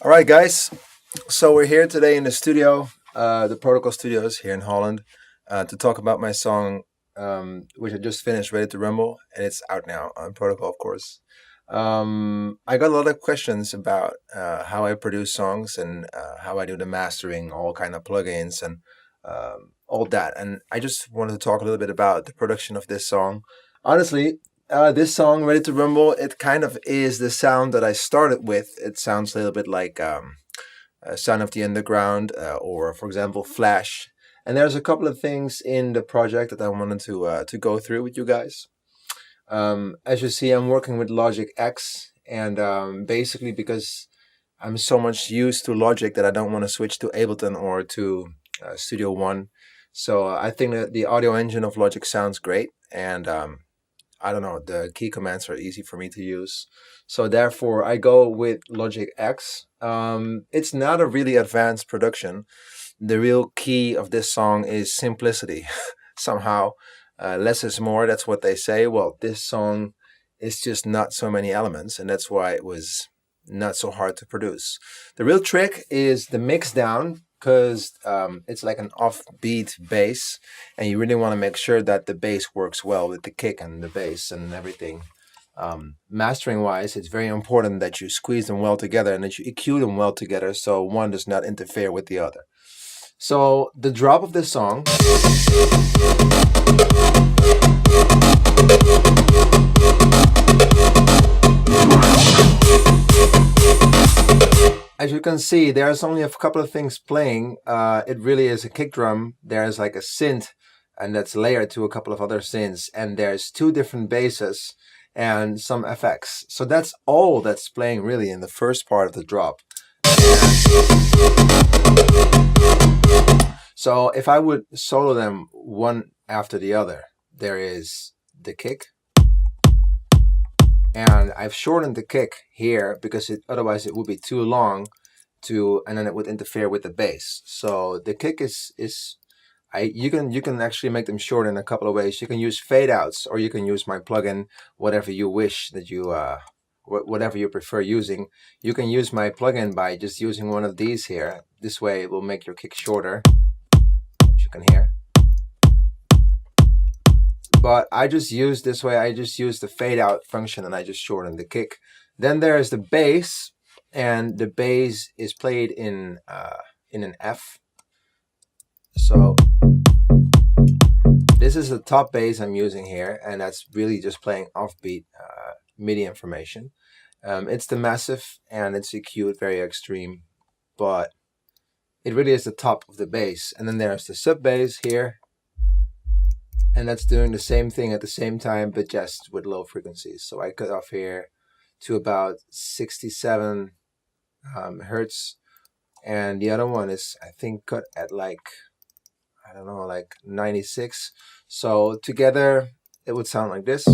All right, guys. So we're here today in the studio, the Protocol Studios here in Holland, to talk about my song, which I just finished, Ready to Rumble, and it's out now on Protocol, of course. I got a lot of questions about how I produce songs and how I do the mastering, all kind of plugins and all that. And I just wanted to talk a little bit about the production of this song. Honestly, this song, Ready to Rumble, it kind of is the sound that I started with. It sounds a little bit like Sound of the Underground or, for example, Flash. And there's a couple of things in the project that I wanted to go through with you guys. As you see, I'm working with Logic X, and basically because I'm so much used to Logic that I don't want to switch to Ableton or to Studio One. So I think that the audio engine of Logic sounds great, and I don't know, the key commands are easy for me to use. So therefore, I go with Logic X. It's not a really advanced production. The real key of this song is simplicity. Somehow, less is more, that's what they say. Well, this song is just not so many elements, and that's why it was not so hard to produce. The real trick is the mix down, because it's like an offbeat bass, and you really want to make sure that the bass works well with the kick and the bass and everything. Mastering wise, it's very important that you squeeze them well together and that you EQ them well together so one does not interfere with the other. So the drop of this song, as you can see, there's only a couple of things playing. It really is a kick drum. There's like a synth, and that's layered to a couple of other synths. And there's two different basses and some FX. So that's all that's playing really in the first part of the drop. So if I would solo them one after the other, there is the kick. And I've shortened the kick here because otherwise it would be too long and then it would interfere with the bass. So the kick you can actually make them short in a couple of ways. You can use fade outs, or you can use my plugin, whatever you wish that you whatever you prefer using. You can use my plugin by just using one of these here. This way it will make your kick shorter, as you can hear. But I just use this way, I just use the fade out function and I just shorten the kick. Then there's the bass, and the bass is played in an F. So this is the top bass I'm using here, and that's really just playing offbeat MIDI information. It's the massive and it's EQ'd very extreme, but it really is the top of the bass. And then there's the sub bass here, and that's doing the same thing at the same time, but just with low frequencies. So I cut off here to about 67 hertz, and the other one is, I think, cut at like, I don't know, like 96. So together it would sound like this.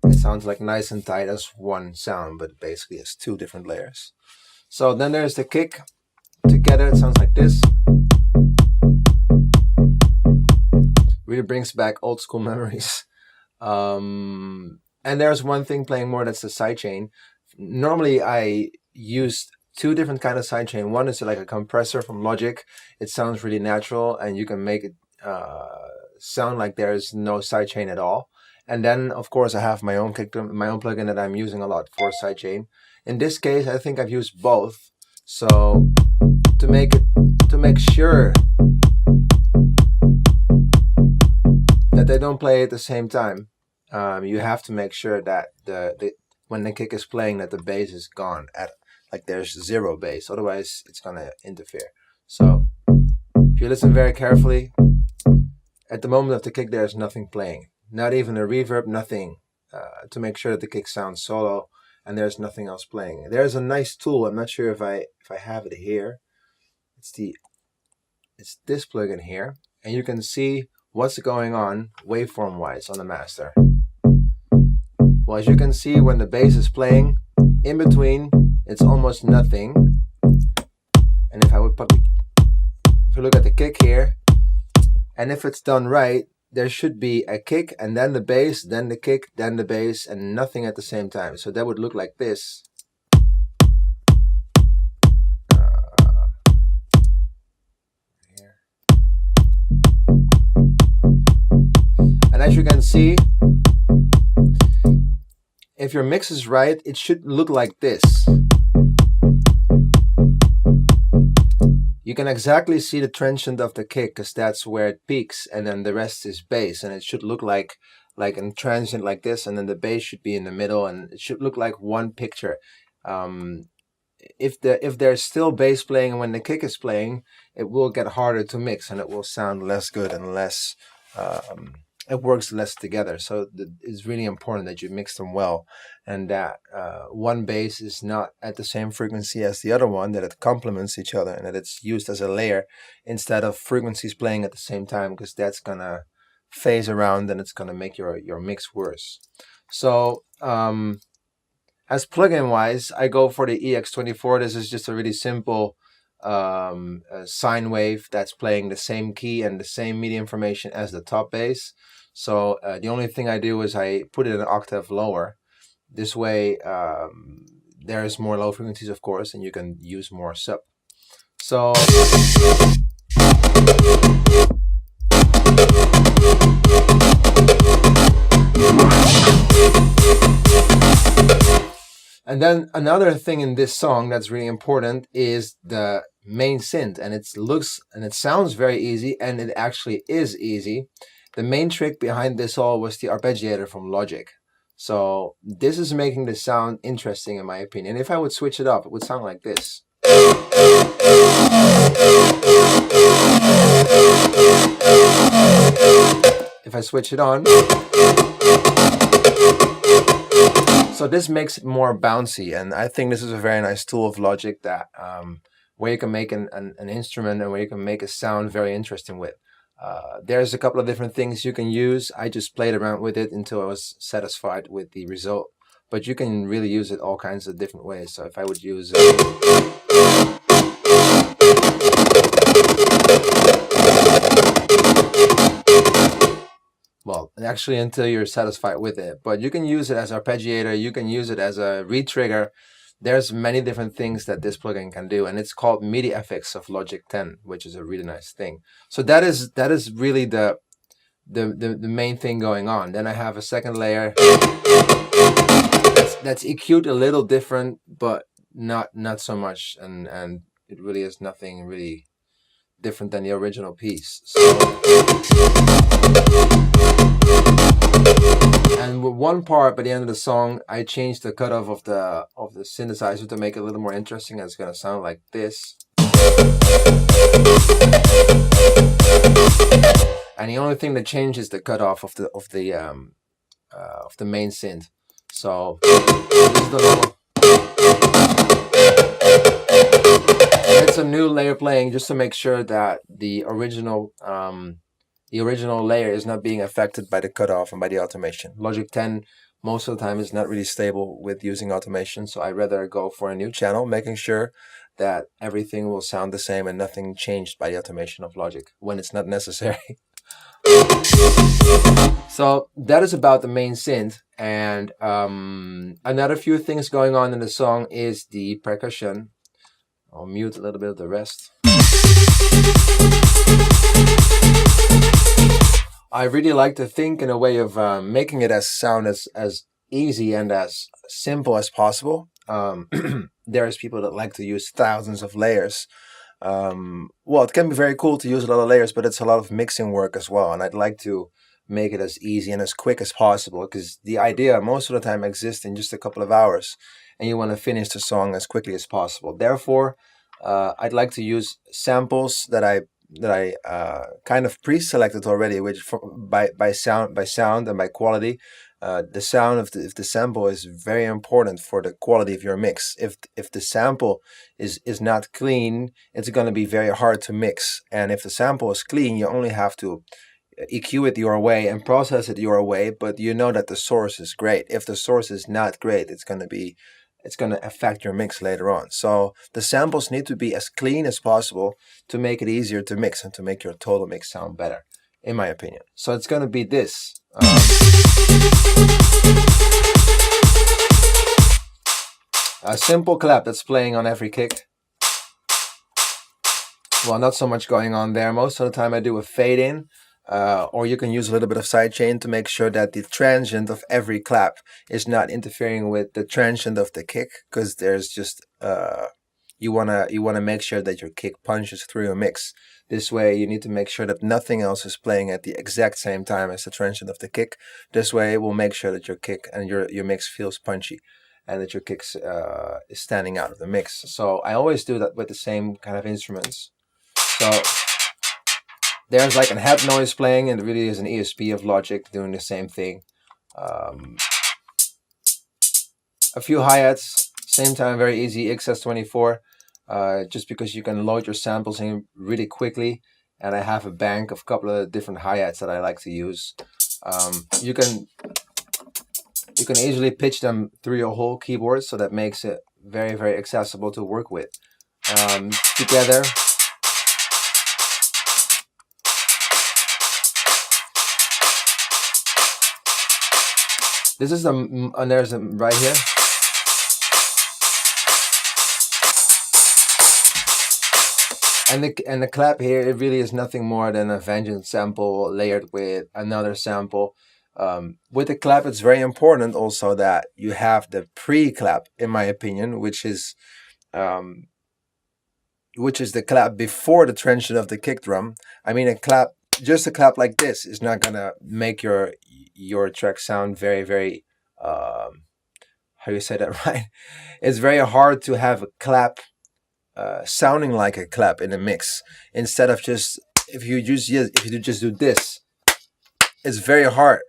It sounds like nice and tight as one sound, but basically it's two different layers. So then there's the kick. Together it sounds like this. Really brings back old school memories. And there's one thing playing more, that's the sidechain. Normally I used two different kind of sidechain. One is like a compressor from Logic. It sounds really natural, and you can make it sound like there's no sidechain at all. And then of course I have my own kick drum, my own plugin that I'm using a lot for sidechain. In this case I think I've used both. So to make sure that they don't play at the same time, you have to make sure that when the kick is playing, that the bass is gone, at like there's zero bass, otherwise it's gonna interfere. So if you listen very carefully, at the moment of the kick there's nothing playing, not even a reverb, nothing, to make sure that the kick sounds solo, and there's nothing else playing. There's a nice tool, I'm not sure if I have it here. It's this plugin here, and you can see what's going on waveform wise on the master. Well, as you can see, when the bass is playing, in between it's almost nothing. And if you look at the kick here, And if it's done right, there should be a kick and then the bass, then the kick, then the bass, and nothing at the same time. So that would look like this. And as you can see, if your mix is right, it should look like this. You can exactly see the transient of the kick because that's where it peaks, and then the rest is bass, and it should look like a transient like this, and then the bass should be in the middle, and it should look like one picture. If there's still bass playing when the kick is playing, it will get harder to mix, and it will sound less good and less. It works less together. So it's really important that you mix them well, and that one bass is not at the same frequency as the other one, that it complements each other, and that it's used as a layer instead of frequencies playing at the same time, because that's gonna phase around and it's gonna make your mix worse. So as plugin wise, I go for the EX24. This is just a really simple sine wave that's playing the same key and the same MIDI information as the top bass. So the only thing I do is I put it an octave lower. This way there's more low frequencies, of course, and you can use more sub. So and then another thing in this song that's really important is the main synth, and it looks and it sounds very easy, and it actually is easy. The main trick behind this all was the arpeggiator from Logic. So this is making the sound interesting in my opinion. If I would switch it up, it would sound like this. If I switch it on, so this makes it more bouncy, and I think this is a very nice tool of Logic that where you can make an instrument and where you can make a sound very interesting with. There's a couple of different things you can use. I just played around with it until I was satisfied with the result, but you can really use it all kinds of different ways. So if I would use well, actually until you're satisfied with it, but you can use it as arpeggiator, you can use it as a retrigger. There's many different things that this plugin can do, and it's called MIDI FX of Logic 10, which is a really nice thing. So that is really the main thing going on. Then I have a second layer that's EQ'd a little different, but not so much, and it really is nothing really different than the original piece. So, and with one part by the end of the song, I changed the cutoff of the synthesizer to make it a little more interesting. It's gonna sound like this. And the only thing that changes is the cutoff of the main synth. So this is the normal. It's a new layer playing just to make sure that the original layer is not being affected by the cutoff and by the automation. Logic 10 most of the time is not really stable with using automation, so I'd rather go for a new channel, making sure that everything will sound the same and nothing changed by the automation of Logic when it's not necessary. So that is about the main synth, and another few things going on in the song is the percussion. I'll mute a little bit of the rest. I really like to think in a way of making it sound as easy and as simple as possible. There's people that like to use thousands of layers. Well, it can be very cool to use a lot of layers, but it's a lot of mixing work as well. And I'd like to make it as easy and as quick as possible, because the idea most of the time exists in just a couple of hours, and you want to finish the song as quickly as possible. Therefore, I'd like to use samples that I kind of pre-selected already, which by sound and by quality. The sound of the sample is very important for the quality of your mix. If the sample is not clean, it's going to be very hard to mix. And if the sample is clean, you only have to EQ it your way and process it your way, but you know that the source is great. If the source is not great, it's going to affect your mix later on. So the samples need to be as clean as possible to make it easier to mix and to make your total mix sound better. in my opinion. So it's going to be this. A simple clap that's playing on every kick. Well, not so much going on there. Most of the time I do a fade in, or you can use a little bit of sidechain to make sure that the transient of every clap is not interfering with the transient of the kick, because there's just you wanna make sure that your kick punches through your mix. This way you need to make sure that nothing else is playing at the exact same time as the transient of the kick. This way it will make sure that your kick and your mix feels punchy, and that your kick is standing out of the mix. So I always do that with the same kind of instruments. So there's like a head noise playing, and it really is an ESP of Logic doing the same thing. A few hi-hats, same time, very easy, XS24, just because you can load your samples in really quickly. And I have a bank of a couple of different hi-hats that I like to use. You can easily pitch them through your whole keyboard, so that makes it very, very accessible to work with. Together, this is there's a right here. And the clap here, it really is nothing more than a Vengeance sample layered with another sample. With the clap, it's very important also that you have the pre-clap, in my opinion, which is the clap before the transient of the kick drum. I mean, just a clap like this is not gonna make your track sound very, very how do you say that right? It's very hard to have a clap sounding like a clap in a mix, instead of just if you just do this, it's very hard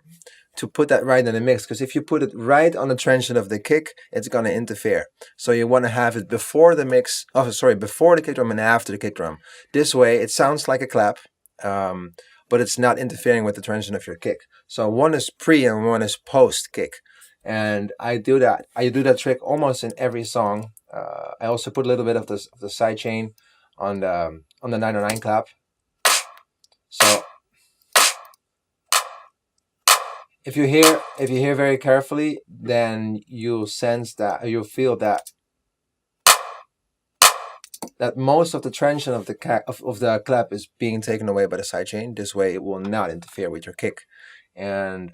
to put that right in the mix, because if you put it right on the transient of the kick, it's going to interfere. So you want to have it before the mix, before the kick drum and after the kick drum. This way it sounds like a clap, but it's not interfering with the transient of your kick. So one is pre and one is post kick. And I do that trick almost in every song. I also put a little bit of the sidechain on the 909 clap. So if you hear very carefully, then you'll feel that most of the transient of the clap is being taken away by the sidechain. This way it will not interfere with your kick. And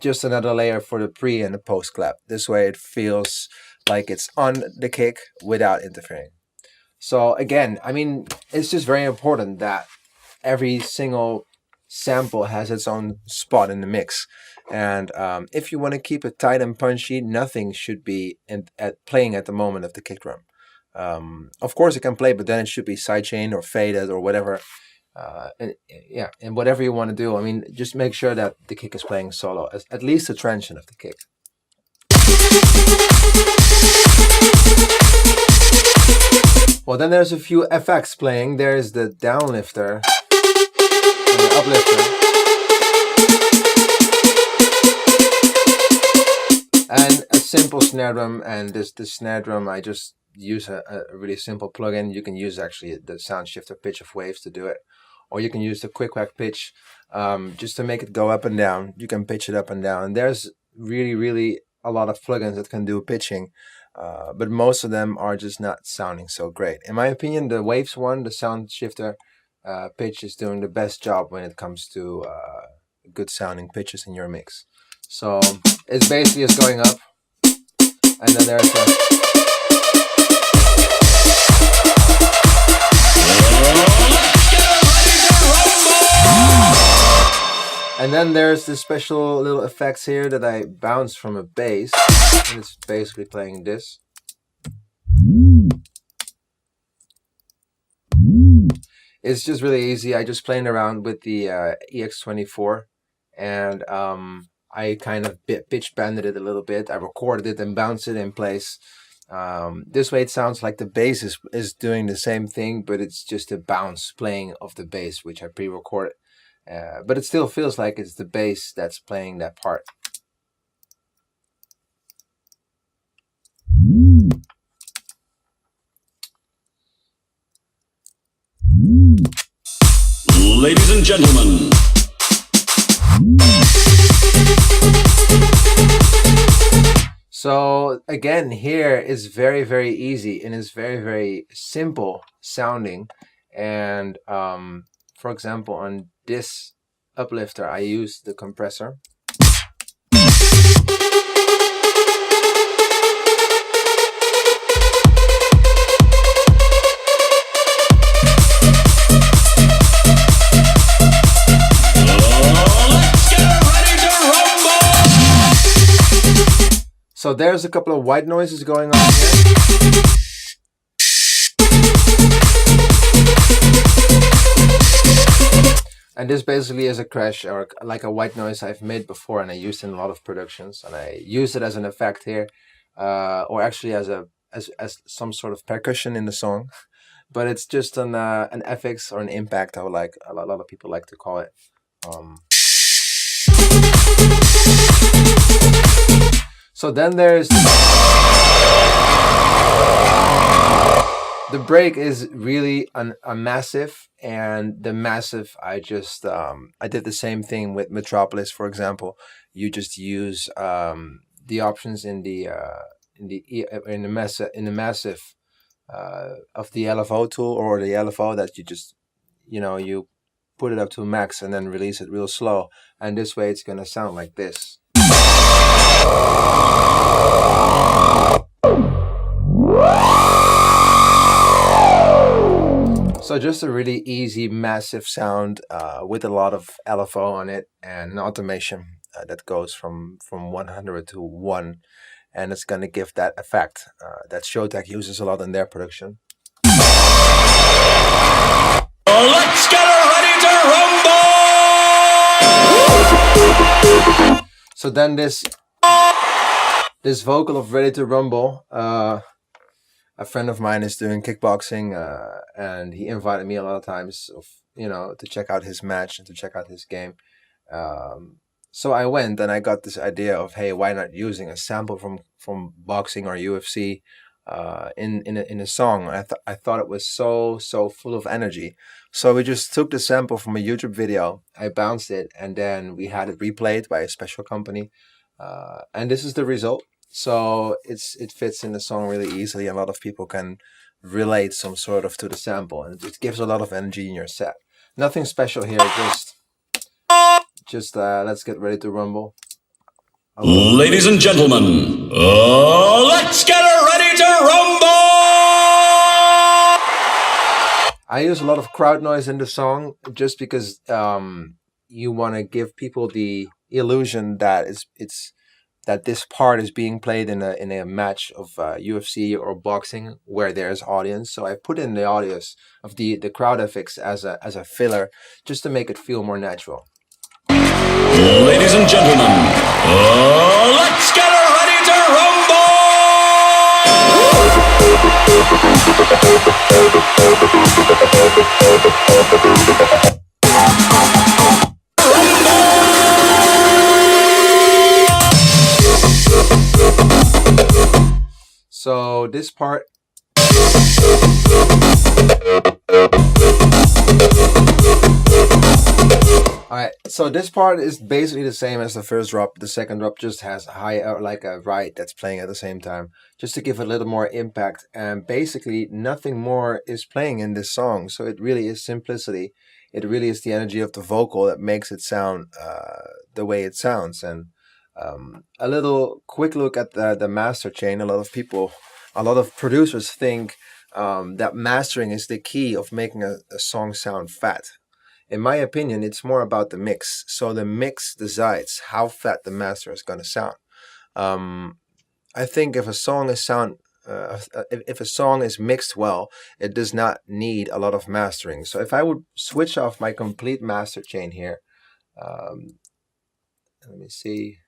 just another layer for the pre and the post clap. This way it feels like it's on the kick without interfering. So again, I mean, it's just very important that every single sample has its own spot in the mix. And if you want to keep it tight and punchy, nothing should be playing at the moment of the kick drum. Of course it can play, but then it should be sidechained or faded or whatever. And whatever you want to do. I mean, just make sure that the kick is playing solo, at least the transient of the kick. Well, then there's a few effects playing. There's the downlifter and the uplifter, and a simple snare drum. And this snare drum, I just use a really simple plugin. You can use actually the sound shifter pitch of waves to do it, or you can use the quick whack pitch just to make it go up and down. You can pitch it up and down. And there's really a lot of plugins that can do pitching, but most of them are just not sounding so great. In my opinion, the Waves one, the sound shifter pitch, is doing the best job when it comes to good sounding pitches in your mix. So it's basically just going up, and then there's and then there's the special little effects here that I bounce from a bass, and it's basically playing this. It's just really easy. I just playing around with the EX24, and I kind of pitch bended it a little bit. I recorded it and bounced it in place. This way it sounds like the bass is doing the same thing, but it's just a bounce playing of the bass, which I pre-recorded. But it still feels like it's the bass that's playing that part. Ladies and gentlemen. So again, here is very, very easy and it's very, very simple sounding. And for example, on this uplifter, I use the compressor. So there's a couple of white noises going on here. And this basically is a crash or like a white noise I've made before, and I used in a lot of productions, and I use it as an effect here, or actually as some sort of percussion in the song. But it's just an FX or an impact. I would like a lot of people like to call it. So then there's the break is really a massive, and the massive I just I did the same thing with Metropolis, for example. You just use the options in the massive of the LFO tool or the LFO that you just you put it up to max and then release it real slow, and this way it's gonna sound like this. So just a really easy, massive sound with a lot of LFO on it and an automation that goes from 100 to 1, and it's going to give that effect that Showtek uses a lot in their production. Let's get ready to rumble! So then this vocal of Ready to Rumble, a friend of mine is doing kickboxing, and he invited me a lot of times to check out his match and to check out his game. So I went and I got this idea of, hey, why not using a sample from boxing or UFC in a song? I thought it was so full of energy. So we just took the sample from a YouTube video, I bounced it, and then we had it replayed by a special company, and this is the result. So it fits in the song really easily. A lot of people can relate some sort of to the sample, and it gives a lot of energy in your set. Nothing special here, just let's get ready to rumble. Ladies and gentlemen, let's get ready to rumble! I use a lot of crowd noise in the song just because you want to give people the illusion that that this part is being played in a match of UFC or boxing where there's audience. So I put in the audience of the crowd effects as a filler just to make it feel more natural. Ladies and gentlemen, let's get ready to rumble! So this part, alright, so this part is basically the same as the first drop. The second drop just has like a ride that's playing at the same time, just to give it a little more impact. And basically nothing more is playing in this song. So it really is simplicity. It really is the energy of the vocal that makes it sound the way it sounds. And a little quick look at the master chain. A lot of producers think that mastering is the key of making a song sound fat. In my opinion, it's more about the mix. So the mix decides how fat the master is going to sound. I think if a song is mixed well, it does not need a lot of mastering. So if I would switch off my complete master chain here, let me see.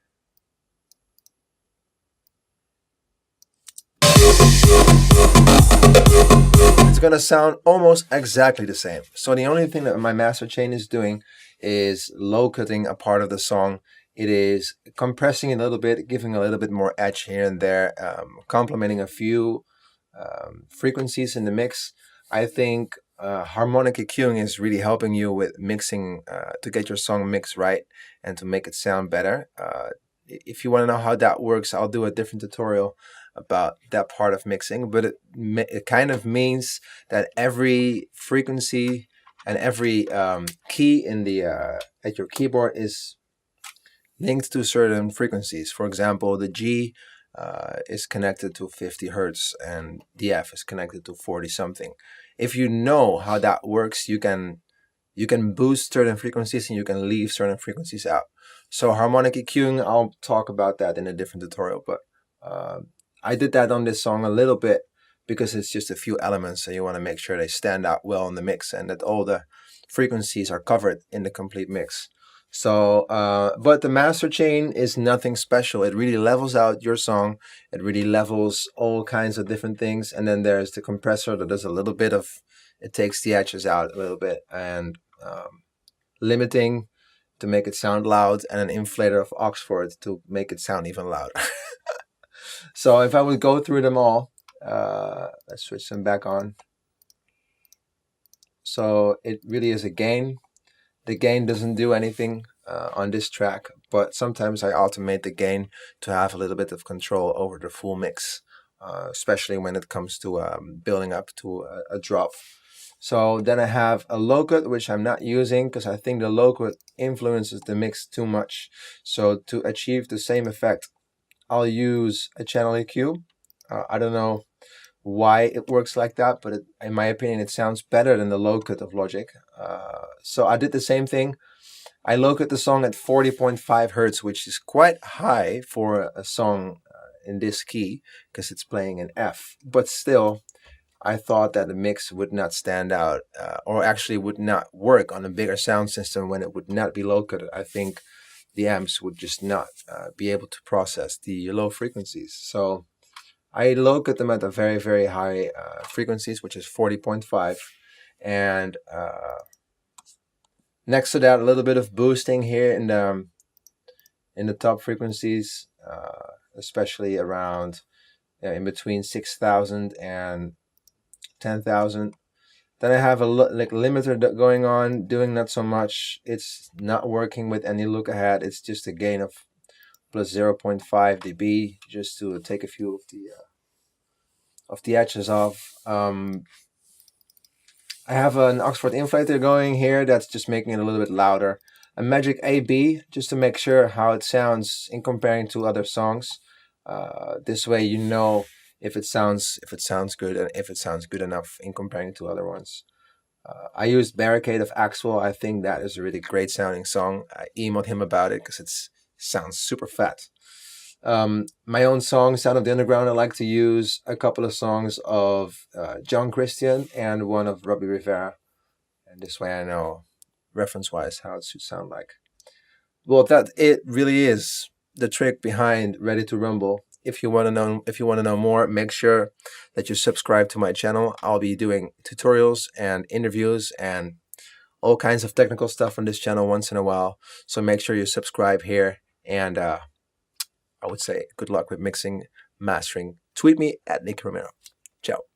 It's going to sound almost exactly the same. So the only thing that my master chain is doing is low cutting a part of the song. It is compressing a little bit, giving a little bit more edge here and there, complementing a few frequencies in the mix. I think harmonic EQing is really helping you with mixing to get your song mixed right and to make it sound better. If you want to know how that works, I'll do a different tutorial about that part of mixing. But it kind of means that every frequency and every key in the at your keyboard is linked to certain frequencies. For example, the G is connected to 50 hertz and the F is connected to 40 something. If you know how that works, you can boost certain frequencies and you can leave certain frequencies out. So harmonic EQing, I'll talk about that in a different tutorial, but I did that on this song a little bit because it's just a few elements and you want to make sure they stand out well in the mix and that all the frequencies are covered in the complete mix. So, but the master chain is nothing special. It really levels out your song. It really levels all kinds of different things. And then there's the compressor that does a little bit of, it takes the edges out a little bit, and limiting to make it sound loud, and an inflator of Oxford to make it sound even louder. So if I would go through them all, let's switch them back on. So it really is a gain. The gain doesn't do anything on this track, but sometimes I automate the gain to have a little bit of control over the full mix, especially when it comes to building up to a drop. So then I have a low cut, which I'm not using because I think the low cut influences the mix too much. So to achieve the same effect, I'll use a channel EQ. I don't know why it works like that, but in my opinion, it sounds better than the low cut of Logic. So I did the same thing. I low cut the song at 40.5 hertz, which is quite high for a song in this key because it's playing in F. But still, I thought that the mix would not stand out, or actually would not work on a bigger sound system when it would not be low cut. I think the amps would just not be able to process the low frequencies. So I low cut them at a very, very high frequencies, which is 40.5. And next to that, a little bit of boosting here in the top frequencies, especially around in between 6,000 and 10,000. Then I have a limiter going on, doing not so much. It's not working with any look ahead. It's just a gain of plus 0.5 dB just to take a few of the edges off. I have an Oxford inflator going here that's just making it a little bit louder. A Magic AB just to make sure how it sounds in comparing to other songs. This way you know if it sounds good and if it sounds good enough in comparing to other ones. I used Barricade of Axwell. I think that is a really great sounding song. I emailed him about it because it sounds super fat. My own song, Sound of the Underground, I like to use a couple of songs of John Christian and one of Robbie Rivera. And this way I know, reference-wise, how it should sound like. Well, it really is the trick behind Ready to Rumble. If you want to know more, make sure that you subscribe to my channel. I'll be doing tutorials and interviews and all kinds of technical stuff on this channel once in a while. So make sure you subscribe here, and I would say good luck with mixing, mastering. Tweet me at Nick Romero. Ciao.